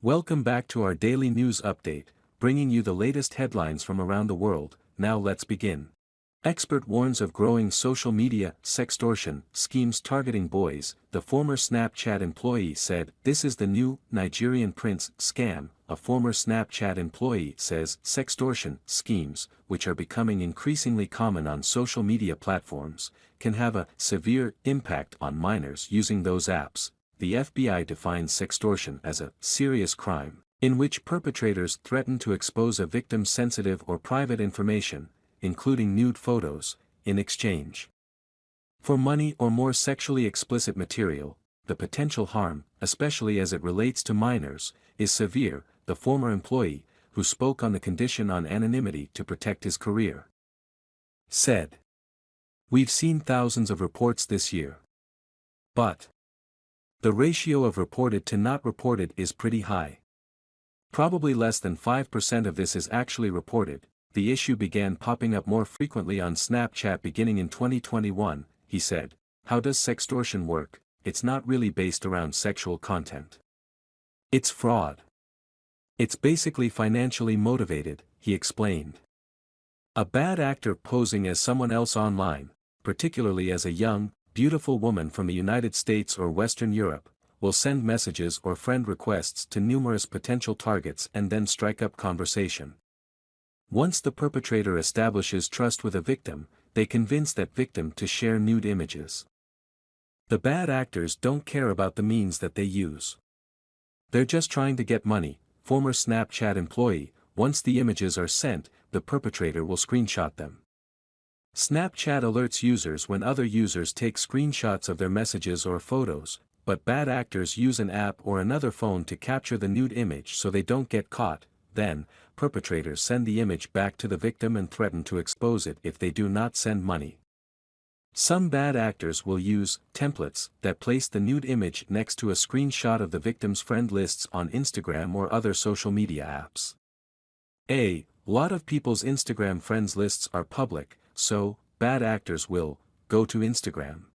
Welcome back to our daily news update, bringing you the latest headlines from around the world. Now let's begin. Expert warns of growing social media sextortion schemes targeting boys. The former Snapchat employee said, "This is the new Nigerian prince scam." A former Snapchat employee says sextortion schemes, which are becoming increasingly common on social media platforms, can have a severe impact on minors using those apps. The FBI defines sextortion as a serious crime, in which perpetrators threaten to expose a victim's sensitive or private information, including nude photos, in exchange for money or more sexually explicit material. The potential harm, especially as it relates to minors, is severe, the former employee, who spoke on the condition on anonymity to protect his career, said. "We've seen thousands of reports this year. But the ratio of reported to not reported is pretty high. Probably less than 5% of this is actually reported." The issue began popping up more frequently on Snapchat beginning in 2021, he said. "How does sextortion work? It's not really based around sexual content. It's fraud. It's basically financially motivated," he explained. "A bad actor posing as someone else online, particularly as a young, beautiful woman from the United States or Western Europe, will send messages or friend requests to numerous potential targets and then strike up conversation. Once the perpetrator establishes trust with a victim, they convince that victim to share nude images. The bad actors don't care about the means that they use. They're just trying to get money." Former Snapchat employee. Once the images are sent, the perpetrator will screenshot them. Snapchat alerts users when other users take screenshots of their messages or photos, but bad actors use an app or another phone to capture the nude image so they don't get caught. Then, perpetrators send the image back to the victim and threaten to expose it if they do not send money. Some bad actors will use templates that place the nude image next to a screenshot of the victim's friend lists on Instagram or other social media apps. A lot of people's Instagram friends lists are public, so bad actors will go to Instagram,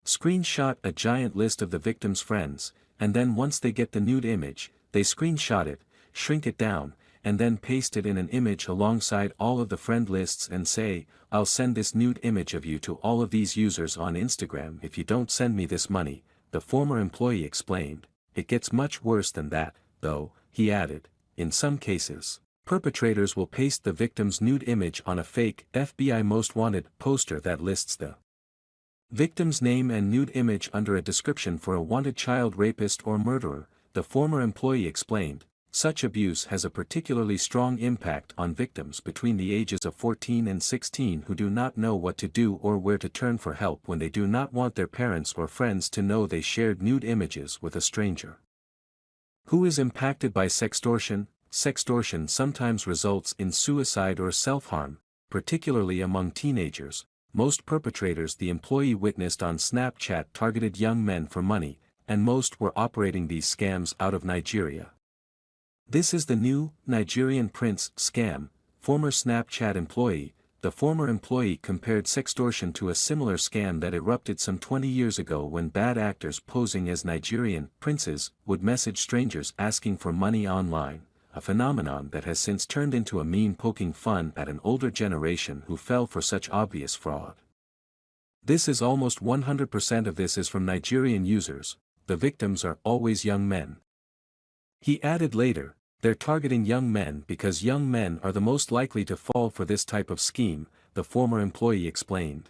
screenshot a giant list of the victim's friends, and then once they get the nude image, they screenshot it, shrink it down, and then paste it in an image alongside all of the friend lists and say, "I'll send this nude image of you to all of these users on Instagram if you don't send me this money," the former employee explained. "It gets much worse than that, though," he added. "In some cases, perpetrators will paste the victim's nude image on a fake FBI Most Wanted poster that lists the victim's name and nude image under a description for a wanted child rapist or murderer," the former employee explained. Such abuse has a particularly strong impact on victims between the ages of 14 and 16 who do not know what to do or where to turn for help when they do not want their parents or friends to know they shared nude images with a stranger. Who is impacted by sextortion? Sextortion sometimes results in suicide or self-harm, particularly among teenagers. Most perpetrators the employee witnessed on Snapchat targeted young men for money, and most were operating these scams out of Nigeria. "This is the new Nigerian prince scam," former Snapchat employee. The former employee compared sextortion to a similar scam that erupted some 20 years ago when bad actors posing as Nigerian princes would message strangers asking for money online, a phenomenon that has since turned into a meme poking fun at an older generation who fell for such obvious fraud. "This is almost 100% of this is from Nigerian users. The victims are always young men." He added later, "They're targeting young men because young men are the most likely to fall for this type of scheme," the former employee explained.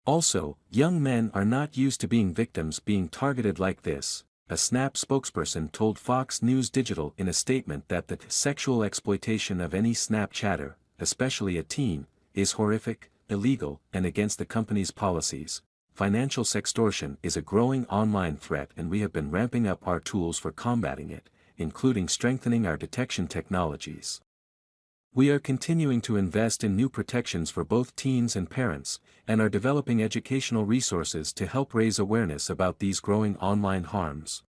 Also, young men are not used to being victims being targeted like this. A Snap spokesperson told Fox News Digital in a statement that the sexual exploitation of any Snapchatter, especially a teen, is horrific, illegal, and against the company's policies. "Financial sextortion is a growing online threat and we have been ramping up our tools for combating it, including strengthening our detection technologies. We are continuing to invest in new protections for both teens and parents, and are developing educational resources to help raise awareness about these growing online harms."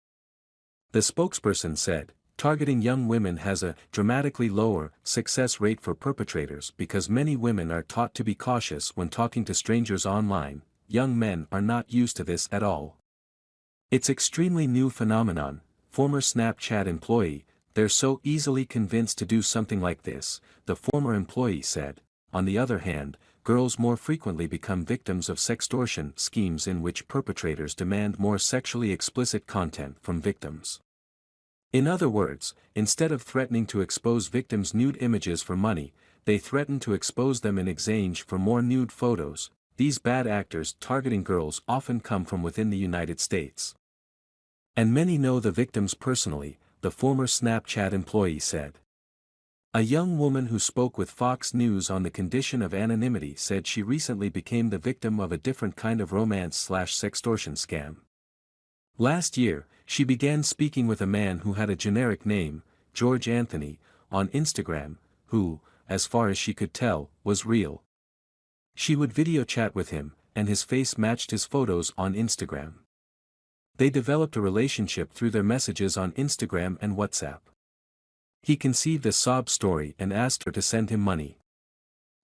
The spokesperson said, "Targeting young women has a dramatically lower success rate for perpetrators because many women are taught to be cautious when talking to strangers online. Young men are not used to this at all. It's extremely new phenomenon." former Snapchat employee, "They're so easily convinced to do something like this," the former employee said. On the other hand, girls more frequently become victims of sextortion schemes in which perpetrators demand more sexually explicit content from victims. In other words, instead of threatening to expose victims' nude images for money, they threaten to expose them in exchange for more nude photos. These bad actors targeting girls often come from within the United States. And many know the victims personally, the former Snapchat employee said. A young woman who spoke with Fox News on the condition of anonymity said she recently became the victim of a different kind of romance/sextortion scam. Last year, she began speaking with a man who had a generic name, George Anthony, on Instagram, who, as far as she could tell, was real. She would video chat with him, and his face matched his photos on Instagram. They developed a relationship through their messages on Instagram and WhatsApp. He conceived a sob story and asked her to send him money.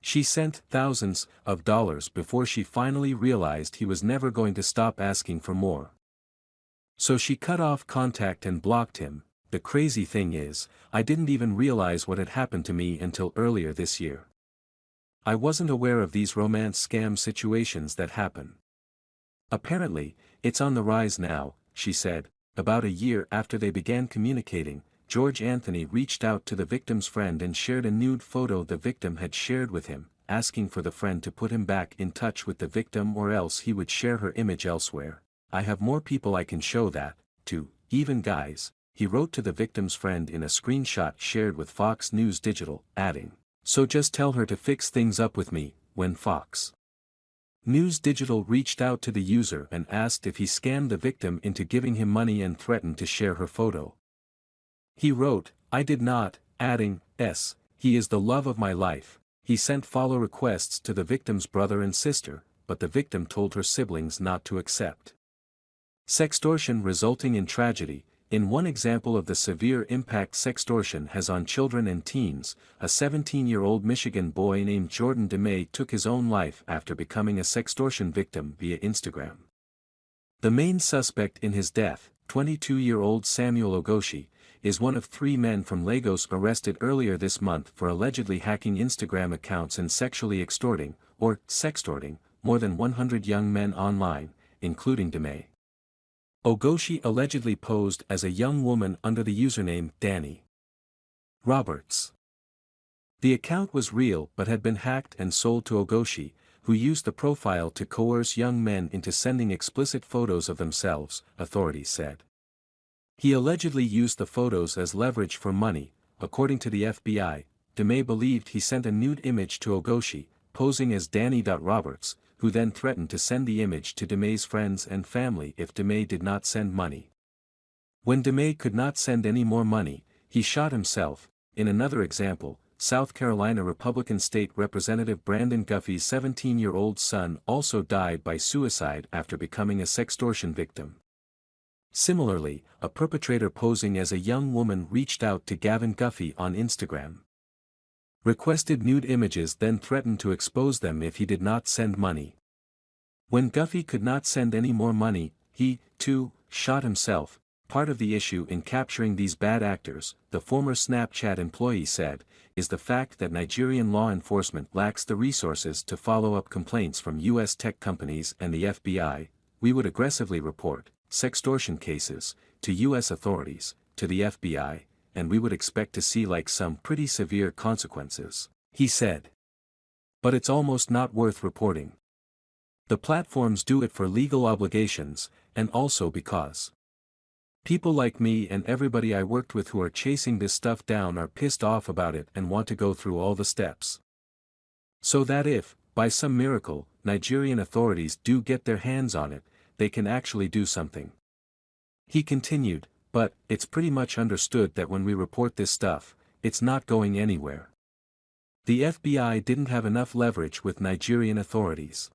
She sent thousands of dollars before she finally realized he was never going to stop asking for more. So she cut off contact and blocked him. The crazy thing is, I didn't even realize what had happened to me until earlier this year. I wasn't aware of these romance scam situations that happen. Apparently, it's on the rise now, she said. About a year after they began communicating, George Anthony reached out to the victim's friend and shared a nude photo the victim had shared with him, asking for the friend to put him back in touch with the victim or else he would share her image elsewhere. "I have more people I can show that, to, even guys," he wrote to the victim's friend in a screenshot shared with Fox News Digital, adding, "So just tell her to fix things up with me." When Fox News Digital reached out to the user and asked if he scammed the victim into giving him money and threatened to share her photo, he wrote, "I did not," adding, "He is the love of my life." He sent follow requests to the victim's brother and sister, but the victim told her siblings not to accept. Sextortion resulting in tragedy. In one example of the severe impact sextortion has on children and teens, a 17-year-old Michigan boy named Jordan DeMay took his own life after becoming a sextortion victim via Instagram. The main suspect in his death, 22-year-old Samuel Ogoshi, is one of 3 men from Lagos arrested earlier this month for allegedly hacking Instagram accounts and sexually extorting, or sextorting, more than 100 young men online, including DeMay. Ogoshi allegedly posed as a young woman under the username Danny Roberts. The account was real but had been hacked and sold to Ogoshi, who used the profile to coerce young men into sending explicit photos of themselves, authorities said. He allegedly used the photos as leverage for money. According to the FBI, DeMay believed he sent a nude image to Ogoshi, posing as Danny Roberts, who then threatened to send the image to DeMay's friends and family if DeMay did not send money. When DeMay could not send any more money, he shot himself. In another example, South Carolina Republican State Representative Brandon Guffey's 17-year-old son also died by suicide after becoming a sextortion victim. Similarly, a perpetrator posing as a young woman reached out to Gavin Guffey on Instagram. Requested nude images, then threatened to expose them if he did not send money. When Guffey could not send any more money, he, too, shot himself. Part of the issue in capturing these bad actors, the former Snapchat employee said, is the fact that Nigerian law enforcement lacks the resources to follow up complaints from U.S. tech companies and the FBI. "We would aggressively report sextortion cases to U.S. authorities, to the FBI, and we would expect to see some pretty severe consequences," he said. But it's almost not worth reporting. The platforms do it for legal obligations, and also because people like me and everybody I worked with who are chasing this stuff down are pissed off about it and want to go through all the steps. So that if, by some miracle, Nigerian authorities do get their hands on it, they can actually do something. He continued, "But, it's pretty much understood that when we report this stuff, it's not going anywhere. The FBI didn't have enough leverage with Nigerian authorities.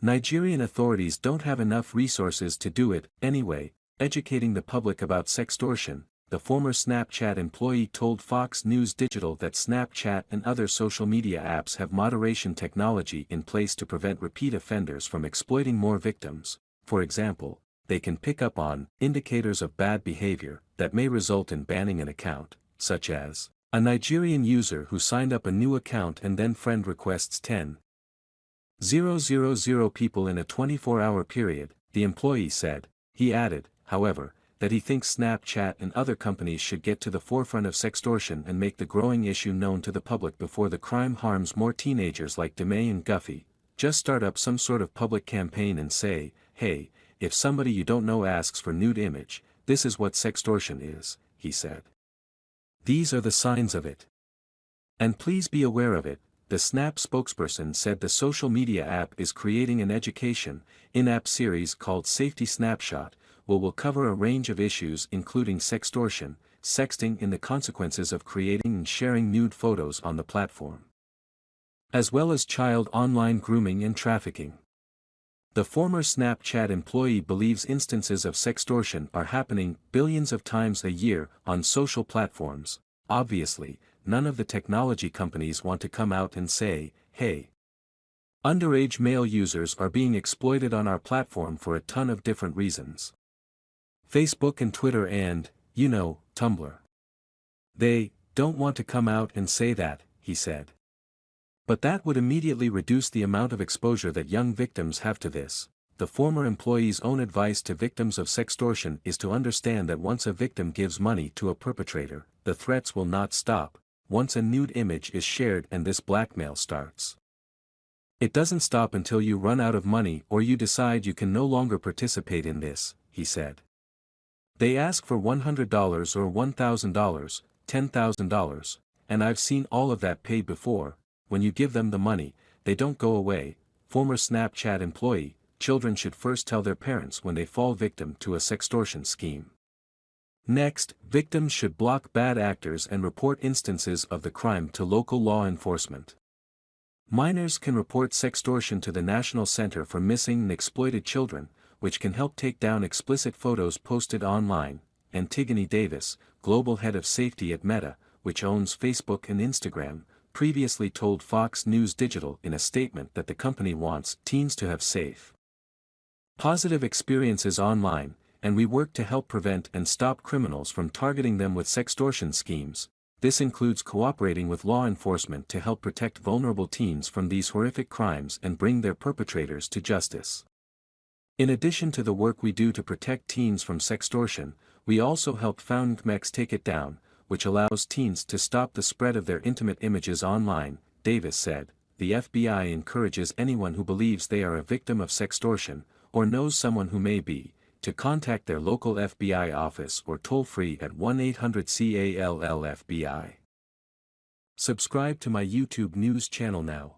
Nigerian authorities don't have enough resources to do it, anyway." Educating the public about sextortion, the former Snapchat employee told Fox News Digital that Snapchat and other social media apps have moderation technology in place to prevent repeat offenders from exploiting more victims. For example, they can pick up on indicators of bad behavior that may result in banning an account, such as a Nigerian user who signed up a new account and then friend requests 10,000 people in a 24-hour period, the employee said. He added, however, that he thinks Snapchat and other companies should get to the forefront of sextortion and make the growing issue known to the public before the crime harms more teenagers like DeMay and Guffey. Just start up some sort of public campaign and say, hey, if somebody you don't know asks for nude image, this is what sextortion is, he said. These are the signs of it. And please be aware of it. The Snap spokesperson said the social media app is creating an education, in-app series called Safety Snapshot, will cover a range of issues including sextortion, sexting and the consequences of creating and sharing nude photos on the platform, as well as child online grooming and trafficking. The former Snapchat employee believes instances of sextortion are happening billions of times a year on social platforms. Obviously, none of the technology companies want to come out and say, hey, underage male users are being exploited on our platform for a ton of different reasons. Facebook and Twitter and, Tumblr. They don't want to come out and say that, he said. But that would immediately reduce the amount of exposure that young victims have to this. The former employee's own advice to victims of sextortion is to understand that once a victim gives money to a perpetrator, the threats will not stop. Once a nude image is shared and this blackmail starts, it doesn't stop until you run out of money or you decide you can no longer participate in this, he said. They ask for $100 or $1,000, $10,000, and I've seen all of that paid before. When you give them the money, they don't go away. Former Snapchat employee, children should first tell their parents when they fall victim to a sextortion scheme. Next, victims should block bad actors and report instances of the crime to local law enforcement. Minors can report sextortion to the National Center for Missing and Exploited Children, which can help take down explicit photos posted online. Antigone Davis, global head of safety at Meta, which owns Facebook and Instagram, previously told Fox News Digital in a statement that the company wants teens to have safe, positive experiences online, and we work to help prevent and stop criminals from targeting them with sextortion schemes. This includes cooperating with law enforcement to help protect vulnerable teens from these horrific crimes and bring their perpetrators to justice. In addition to the work we do to protect teens from sextortion, we also help found Mex take it down, which allows teens to stop the spread of their intimate images online, Davis said. The FBI encourages anyone who believes they are a victim of sextortion, or knows someone who may be, to contact their local FBI office or toll-free at 1-800-CALL-FBI. Subscribe to my YouTube news channel now,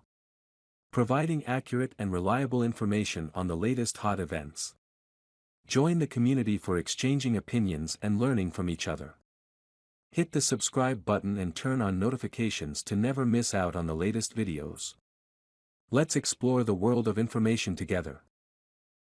providing accurate and reliable information on the latest hot events. Join the community for exchanging opinions and learning from each other. Hit the subscribe button and turn on notifications to never miss out on the latest videos. Let's explore the world of information together.